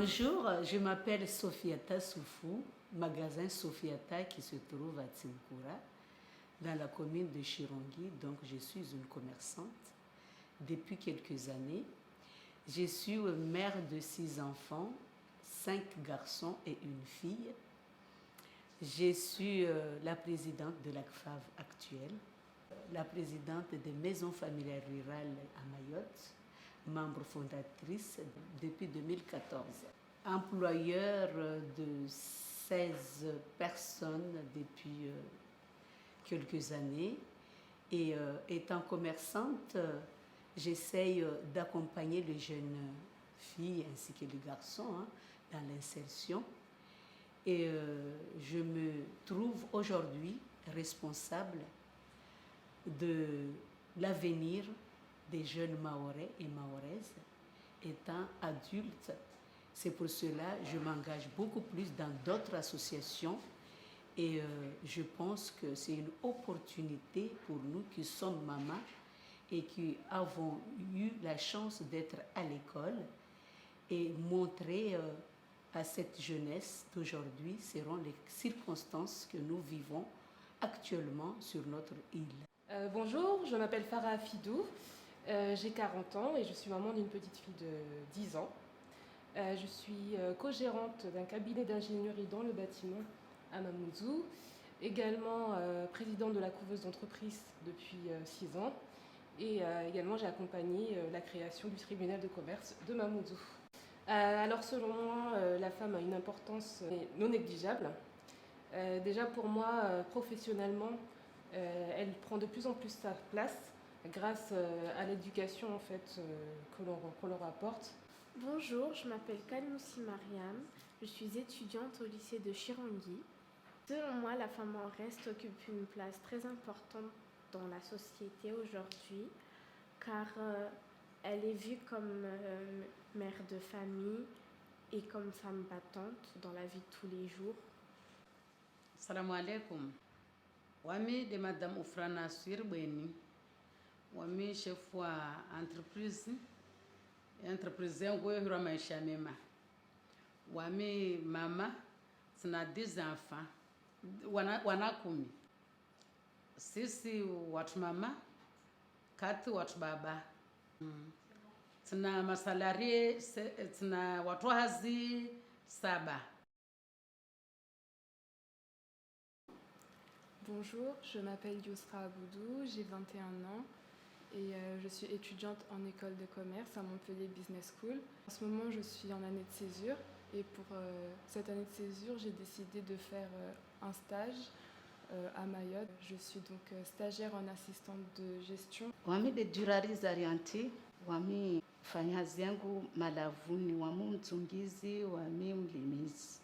Bonjour, je m'appelle Sofiata Soufou, magasin Sofiata qui se trouve à Tsinkura, dans la commune de Chirongui. Donc je suis une commerçante depuis quelques années. Je suis mère de 6 enfants, 5 garçons et une fille. Je suis la présidente de l'ACFAV actuelle, la présidente des maisons familiales rurales à Mayotte, membre fondatrice depuis 2014. Employeur de 16 personnes depuis quelques années et étant commerçante, j'essaye d'accompagner les jeunes filles ainsi que les garçons dans l'insertion. Et je me trouve aujourd'hui responsable de l'avenir des jeunes Mahorais et Mahoraises étant adultes. C'est pour cela que je m'engage beaucoup plus dans d'autres associations et je pense que c'est une opportunité pour nous qui sommes mamans et qui avons eu la chance d'être à l'école et montrer à cette jeunesse d'aujourd'hui seront les circonstances que nous vivons actuellement sur notre île. Bonjour, je m'appelle Farah Fidou, j'ai 40 ans et je suis maman d'une petite fille de 10 ans. Je suis co-gérante d'un cabinet d'ingénierie dans le bâtiment à Mamoudzou, également présidente de la couveuse d'entreprise depuis 6 ans et également j'ai accompagné la création du tribunal de commerce de Mamoudzou. Alors selon moi, la femme a une importance non négligeable. Déjà pour moi, professionnellement, elle prend de plus en plus sa place grâce à l'éducation en fait, qu'on leur apporte. Bonjour, je m'appelle Kalmoussi Mariam, je suis étudiante au lycée de Chirongui. Selon moi, la femme en reste occupe une place très importante dans la société aujourd'hui car elle est vue comme mère de famille et comme femme battante dans la vie de tous les jours. Assalamu alaikum. Wami de Madame Oufrana Suirbeni. Wami chef wa entreprise yangu hura maisha mema. Wami mama sina 10 enfants. Wana 10. Sisi watu mama, 4 watu baba. Tuna masalari, tuna watu hazi 7. Bonjour, je m'appelle Yousra Aboudou, j'ai 21 ans et je suis étudiante en école de commerce à Montpellier Business School. En ce moment, je suis en année de césure et pour cette année de césure, j'ai décidé de faire un stage à Mayotte. Je suis donc stagiaire en assistante de gestion. Wami de Duraris Arianti, wami fanyazi yangu malavuni, wami mtungizi, wami mlimizi.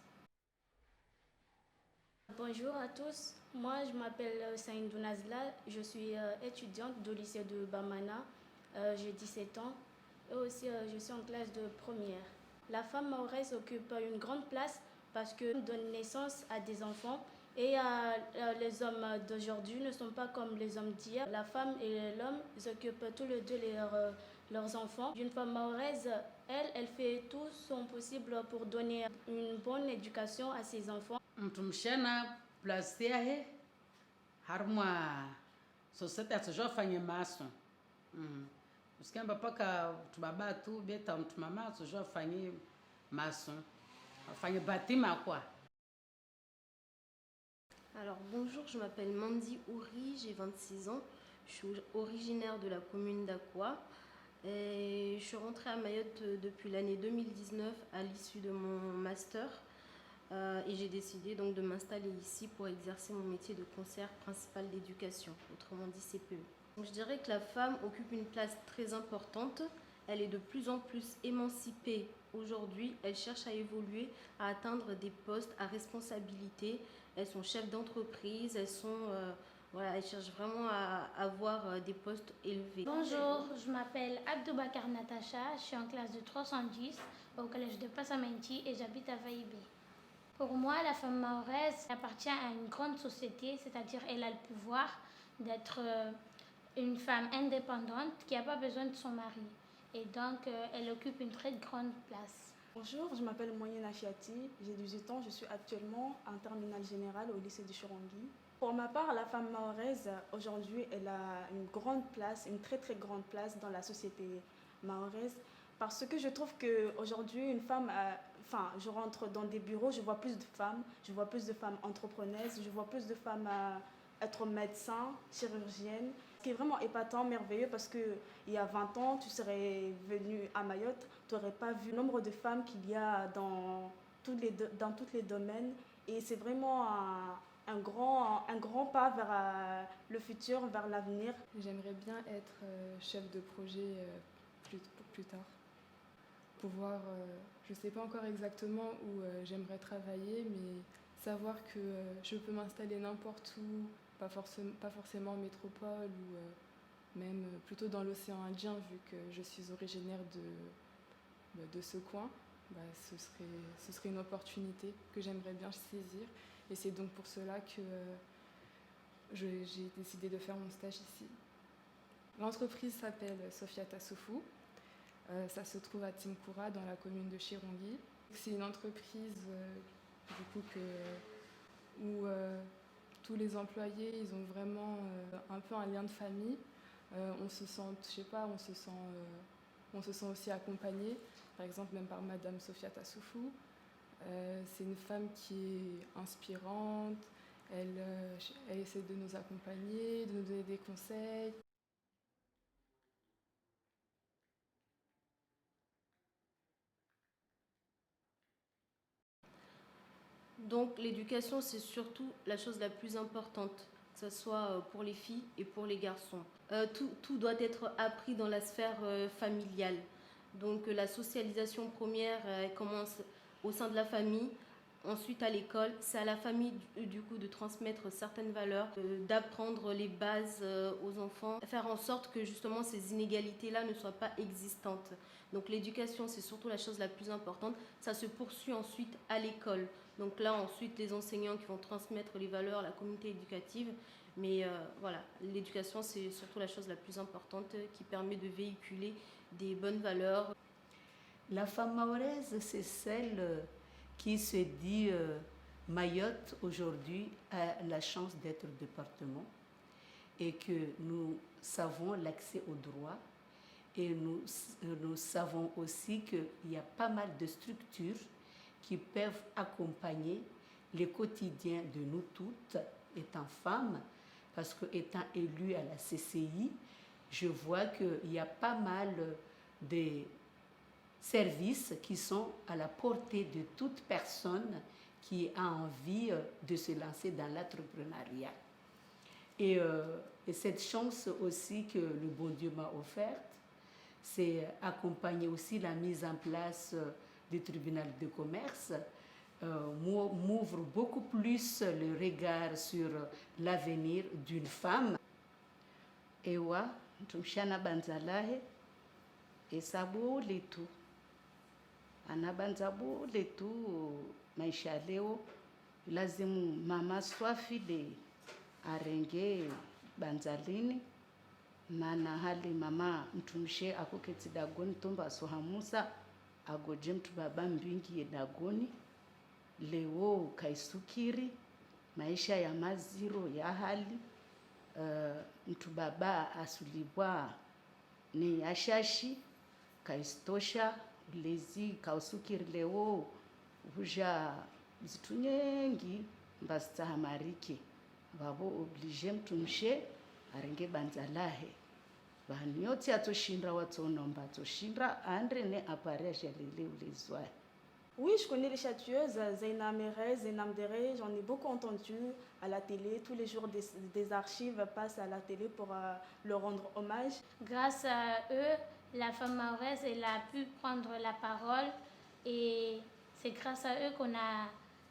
Bonjour à tous, moi je m'appelle Saïndou Nazla, je suis étudiante du lycée de Bamana, j'ai 17 ans et aussi je suis en classe de première. La femme mahoraise occupe une grande place parce qu'elle donne naissance à des enfants et les hommes d'aujourd'hui ne sont pas comme les hommes d'hier. La femme et l'homme occupent tous les deux leurs enfants. Une femme mahoraise, elle fait tout son possible pour donner une bonne éducation à ses enfants. Mtumshana plus yahe harmwa society atujafanya maso usikamba paka tubaba tu beta mtumama atujafanya maso afanye batima quoi. Alors bonjour, je m'appelle Mandy Ouri, j'ai 26 ans, je suis originaire de la commune d'Akwa et je suis rentrée à Mayotte depuis l'année 2019 à l'issue de mon master. Et j'ai décidé donc de m'installer ici pour exercer mon métier de conseillère principale d'éducation, autrement dit CPE. Donc je dirais que la femme occupe une place très importante. Elle est de plus en plus émancipée aujourd'hui. Elle cherche à évoluer, à atteindre des postes à responsabilité. Elles sont chefs d'entreprise, elles cherchent vraiment à avoir des postes élevés. Bonjour, je m'appelle Abdoubakar Natacha, je suis en classe de 310 au collège de Passamenti et j'habite à Vaïbé. Pour moi, la femme mahoraise appartient à une grande société, c'est-à-dire elle a le pouvoir d'être une femme indépendante qui n'a pas besoin de son mari. Et donc, elle occupe une très grande place. Bonjour, je m'appelle Moyenne Achiati, j'ai 18 ans, je suis actuellement en terminale générale au lycée de Chirongui. Pour ma part, la femme mahoraise, aujourd'hui, elle a une grande place, une très très grande place dans la société mahoraise parce que je trouve qu'aujourd'hui, une femme, je rentre dans des bureaux, je vois plus de femmes entrepreneuses, je vois plus de femmes être médecins, chirurgiennes. Ce qui est vraiment épatant, merveilleux, parce qu'il y a 20 ans, tu serais venu à Mayotte, tu n'aurais pas vu le nombre de femmes qu'il y a dans tous les domaines. Et c'est vraiment un grand pas vers le futur, vers l'avenir. J'aimerais bien être chef de projet plus tard. Pouvoir, je ne sais pas encore exactement où j'aimerais travailler, mais savoir que je peux m'installer n'importe où, pas forcément en métropole ou même plutôt dans l'océan Indien, vu que je suis originaire de ce coin. Ce serait une opportunité que j'aimerais bien saisir. Et c'est donc pour cela que j'ai décidé de faire mon stage ici. L'entreprise s'appelle Sofia Tassoufou. Ça se trouve à Timkoura, dans la commune de Chirongui. C'est une entreprise où tous les employés, ils ont vraiment un peu un lien de famille. On se sent aussi accompagné, par exemple même par Madame Sofia Tassoufou. C'est une femme qui est inspirante, elle essaie de nous accompagner, de nous donner des conseils. Donc l'éducation, c'est surtout la chose la plus importante, que ce soit pour les filles et pour les garçons. Tout doit être appris dans la sphère familiale. Donc la socialisation première commence au sein de la famille, ensuite à l'école. C'est à la famille du coup de transmettre certaines valeurs, d'apprendre les bases aux enfants, faire en sorte que justement ces inégalités-là ne soient pas existantes. Donc l'éducation, c'est surtout la chose la plus importante. Ça se poursuit ensuite à l'école. Donc là, ensuite, les enseignants qui vont transmettre les valeurs, la communauté éducative. Mais voilà, l'éducation, c'est surtout la chose la plus importante qui permet de véhiculer des bonnes valeurs. La femme mahoraise, c'est celle qui se dit Mayotte aujourd'hui a la chance d'être département et que nous savons l'accès aux droits et nous savons aussi qu'il y a pas mal de structures qui peuvent accompagner le quotidien de nous toutes, étant femmes, parce que étant élue à la CCI, je vois qu'il y a pas mal de services qui sont à la portée de toute personne qui a envie de se lancer dans l'entrepreneuriat. Et cette chance aussi que le bon Dieu m'a offerte, c'est accompagner aussi la mise en place du tribunal de commerce, m'ouvre beaucoup plus le regard sur l'avenir d'une femme. Ewa, tumshana banzalahe, esabu letu. Anabanzabu letu maisha leo, lazimu mama swafide arenge banzalini, mana hali mama mtumshe akuketi dagoni tomba sohamusa, agoje mtu baba mbingi ye dagoni, leo kaisukiri, maisha ya maziro ya hali, mtu baba asulibwa ni ashashi, kaistosha, ulezi kausukiri leo, huja zitu nyengi mbasitahamarike, babo oblige mtumshe arenge banzalahe. Bahani yote atoshinda watonomba atoshinda andre ne apareja lele ulezwahe. Oui, je connais les chanteuses, Zeyna Merez, Zeyna Mdere, j'en ai beaucoup entendu à la télé. Tous les jours, des archives passent à la télé pour leur rendre hommage. Grâce à eux, la femme mahoraise, elle a pu prendre la parole et c'est grâce à eux qu'on a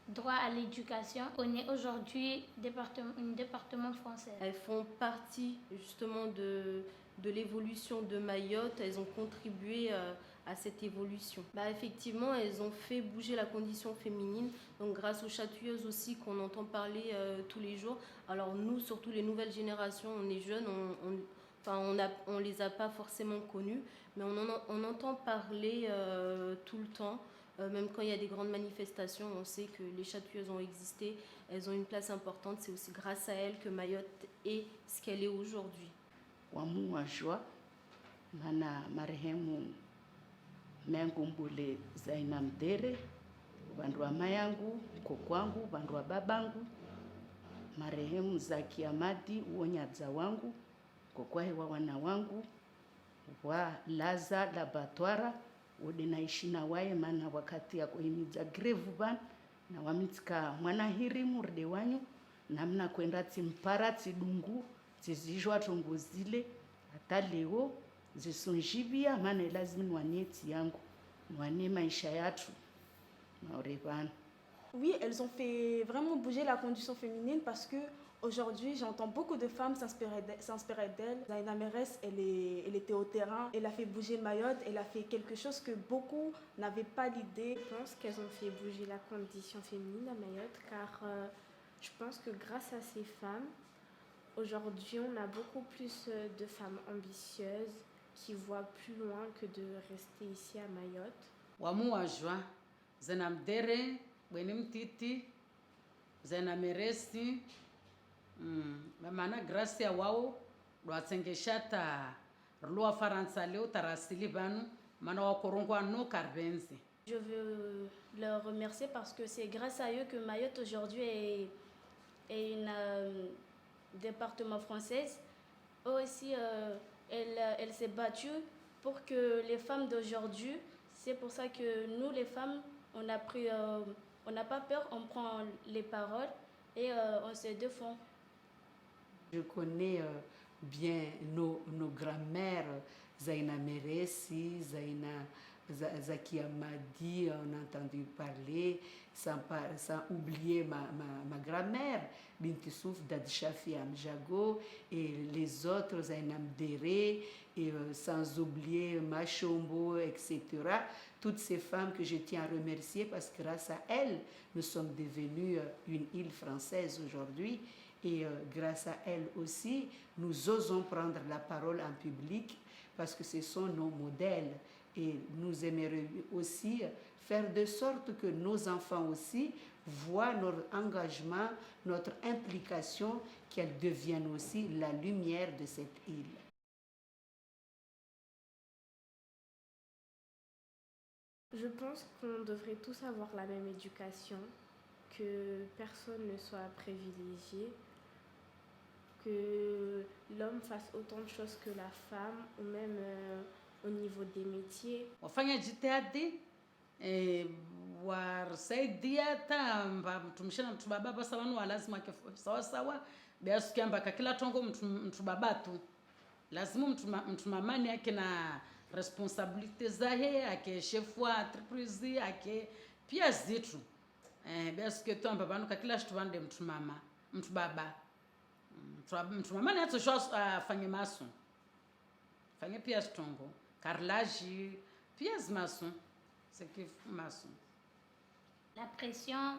droit à l'éducation. On est aujourd'hui un département français. Elles font partie justement de l'évolution de Mayotte, elles ont contribué à cette évolution. Effectivement, elles ont fait bouger la condition féminine, donc grâce aux chatouilleuses aussi qu'on entend parler tous les jours. Alors nous, surtout les nouvelles générations, on est jeunes, on les a pas forcément connues, mais on entend parler tout le temps. Même quand il y a des grandes manifestations, on sait que les chatouilleuses ont existé, elles ont une place importante. C'est aussi grâce à elles que Mayotte est ce qu'elle est aujourd'hui. Wamu wa joie, mana marehemu mengu mbule Zaina Mdere, bandu wa mayangu, kokwangu, bandu wa babangu, marehemu Zaki Amadi, uonyadza wangu, kokwahe wa wana wangu, wa Laza Labatwara, wode naishi na waye mana wakati ya kuhimiza grevu ban, na wamitika mwana hiri murde wanyu, namna kwenda timpara tidungu, tizijwa tongozile, hata leo zisunjibia maana lazima niwanie yangu, niwanie maisha yatu na orevana. Oui, elles ont fait vraiment bouger la condition féminine parce que aujourd'hui, j'entends beaucoup de femmes s'inspirer d'elles. Zaina Meresse, elle était au terrain, elle a fait bouger Mayotte, elle a fait quelque chose que beaucoup n'avaient pas l'idée. Je pense qu'elles ont fait bouger la condition féminine à Mayotte car je pense que grâce à ces femmes, aujourd'hui, on a beaucoup plus de femmes ambitieuses qui voient plus loin que de rester ici à Mayotte. Wamu wa joie, Zaina Mdere, Bweni Mtiti, Zaina Meresse, maana grâce ya wao lwatsengeshata rulwa Faransa leo tarasili banu maana wakorongwa no karbenzi. Je veux leur remercier parce que c'est grâce à eux que Mayotte aujourd'hui est une département française. Eux aussi, elle s'est battue pour que les femmes d'aujourd'hui, c'est pour ça que nous les femmes, on n'a pas peur, on prend les paroles et on se défend. Je connais bien nos grands-mères, Zaina Meresse, Zaki Amadi, on a entendu parler, sans oublier ma grand-mère, Binti Souf, Dadishafi Amjago, et les autres, Zaina Mdere, et sans oublier Machombo, etc. Toutes ces femmes que je tiens à remercier parce que grâce à elles, nous sommes devenus une île française aujourd'hui. Et grâce à elles aussi, nous osons prendre la parole en public parce que ce sont nos modèles. Et nous aimerions aussi faire de sorte que nos enfants aussi voient notre engagement, notre implication, qu'elles deviennent aussi la lumière de cette île. Je pense qu'on devrait tous avoir la même éducation, que personne ne soit privilégié, que l'homme fasse autant de choses que la femme, ou même au niveau des métiers. Wafanya jitihadi wasaidia hata mtumisha na mtubaba basa wanu wa lazima sawa sawa biasu kiamba kila tongo mtubaba tu lazima mtumamani yake na responsabilite zahe ake chef wa entreprise ake pia zitu biasu ke to mbaba nuka kila shtu bande mtubaba mtumamani hata shwa afanye maso fanye pia stongo carrelage pia maso c'est que maçon. La pression,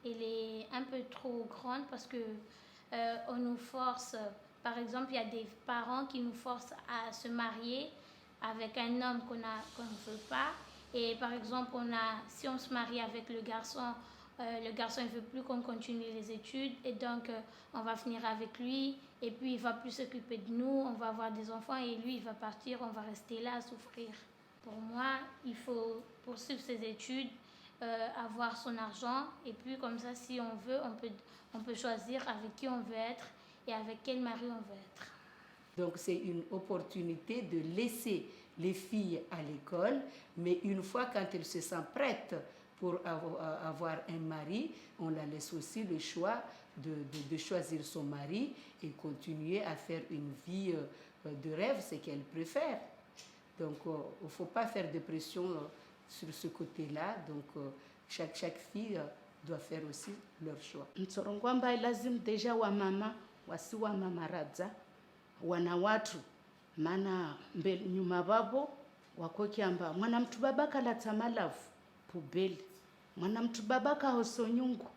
elle est un peu trop grande parce que on nous force, par exemple, il y a des parents qui nous forcent à se marier avec un homme qu'on ne veut pas. Et par exemple, si on se marie avec le garçon il ne veut plus qu'on continue les études et donc on va finir avec lui et puis il ne va plus s'occuper de nous, on va avoir des enfants et lui il va partir, on va rester là à souffrir. Pour moi, il faut poursuivre ses études, avoir son argent et puis comme ça, si on veut, on peut choisir avec qui on veut être et avec quel mari on veut être. Donc c'est une opportunité de laisser les filles à l'école, mais une fois quand elles se sentent prêtes pour avoir un mari, on la laisse aussi le choix de choisir son mari et continuer à faire une vie de rêve, c'est qu'elle préfère. Donc, il ne faut pas faire de pression sur ce côté-là. Donc, chaque fille doit faire aussi leur choix. Mtsorongwamba lazim deja wa mama wasiwa mama radza wana watu maana mbele nyuma babo wako kiamba mwana mtu babaka la tamalafu pubeli mwana mtu babaka hosonyungu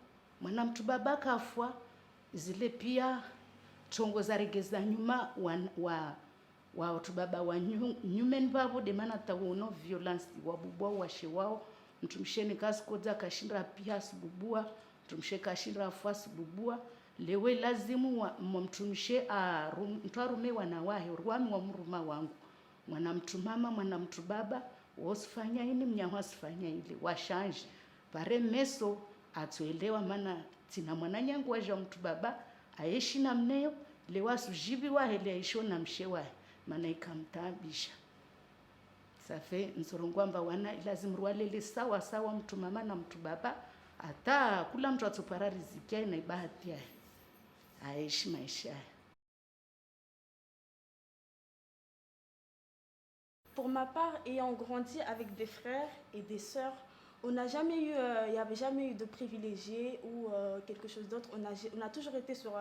mwana mtu babaka afwa zile pia tongo za regeza nyuma wa watu baba wa nyumen babo de mana tawono violence wabubwa washe wao mtumsheni kazi kodza kashinda pia sibubua mtumshe kashinda fuasi bubua lewe lazimu mtumshe mtwarume wanawahe rwami wa mruma wangu mwana mtu mama mwana mtu baba wosifanya ini mnyaho asifanya ile washanje pare meso atuelewa maana tina mwana nyangu waja mtu baba aishi na mneo lewa sujibi wa hele aisho na mshewa maana ikamtabisha safe nsorongwamba wana lazima rwalele sawa sawa mtu mama na mtu baba hata kula mtu atupara riziki na ibahati yake aishi maisha. Pour ma part, ayant grandi avec des frères et des sœurs, on n'a jamais eu, il n'y avait jamais eu de privilégiés ou quelque chose d'autre. On a toujours été sur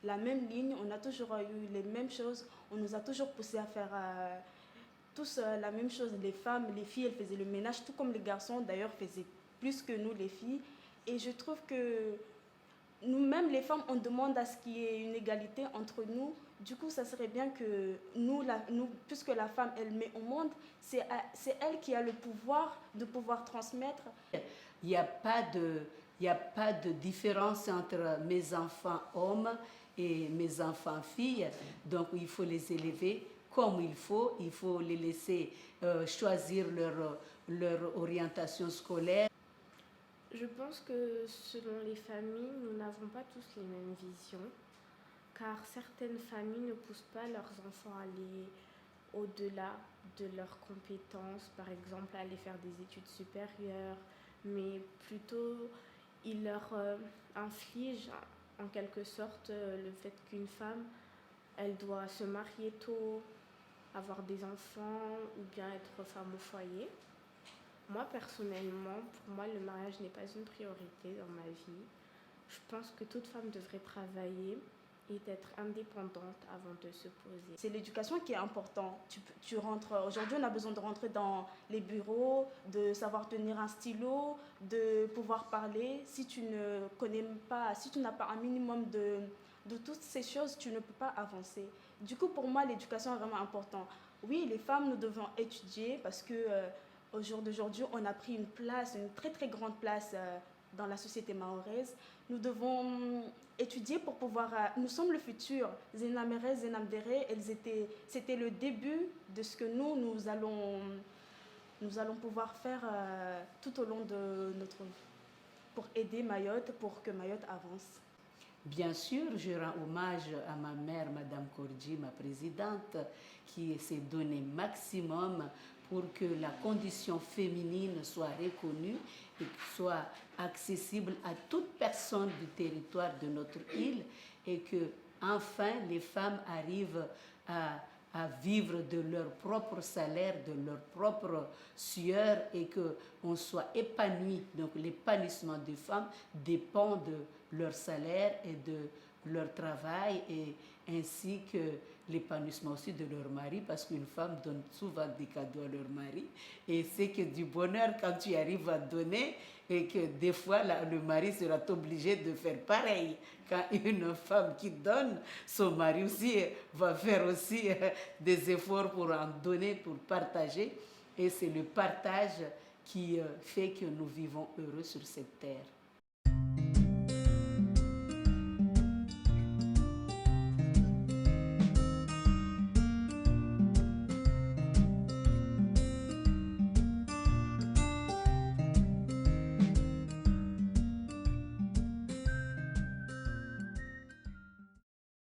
la même ligne, on a toujours eu les mêmes choses. On nous a toujours poussé à faire tous la même chose. Les femmes, les filles, elles faisaient le ménage, tout comme les garçons d'ailleurs faisaient plus que nous les filles. Et je trouve que nous-mêmes, les femmes, on demande à ce qu'il y ait une égalité entre nous. Du coup, ça serait bien que nous, puisque la femme, elle met au monde, c'est elle qui a le pouvoir de pouvoir transmettre. Il n'y a pas de différence entre mes enfants hommes et mes enfants filles. Donc, il faut les élever comme il faut les laisser choisir leur orientation scolaire. Je pense que selon les familles, nous n'avons pas tous les mêmes visions, car certaines familles ne poussent pas leurs enfants à aller au-delà de leurs compétences, par exemple à aller faire des études supérieures, mais plutôt ils leur infligent en quelque sorte le fait qu'une femme, elle doit se marier tôt, avoir des enfants ou bien être femme au foyer. Moi, personnellement, pour moi, le mariage n'est pas une priorité dans ma vie. Je pense que toute femme devrait travailler et être indépendante avant de se poser. C'est l'éducation qui est importante. Tu rentres, aujourd'hui, on a besoin de rentrer dans les bureaux, de savoir tenir un stylo, de pouvoir parler. Si tu ne connais pas, si tu n'as pas un minimum de toutes ces choses, tu ne peux pas avancer. Du coup, pour moi, l'éducation est vraiment importante. Oui, les femmes, nous devons étudier parce que au jour d'aujourd'hui, on a pris une place, une très très grande place dans la société mahoraise. Nous devons étudier pour pouvoir... nous sommes le futur. Zenamere, Zenamdere, c'était le début de ce que nous allons pouvoir faire tout au long de notre vie pour aider Mayotte, pour que Mayotte avance. Bien sûr, je rends hommage à ma mère, Madame Kordji, ma présidente, qui s'est donné maximum pour que la condition féminine soit reconnue et soit accessible à toute personne du territoire de notre île et que enfin les femmes arrivent à vivre de leur propre salaire, de leur propre sueur et qu'on soit épanoui. Donc l'épanouissement des femmes dépend de leur salaire et de leur travail et ainsi que l'épanouissement aussi de leur mari parce qu'une femme donne souvent des cadeaux à leur mari et c'est que du bonheur quand tu arrives à donner et que des fois le mari sera obligé de faire pareil. Quand une femme qui donne, son mari aussi va faire aussi des efforts pour en donner, pour partager et c'est le partage qui fait que nous vivons heureux sur cette terre.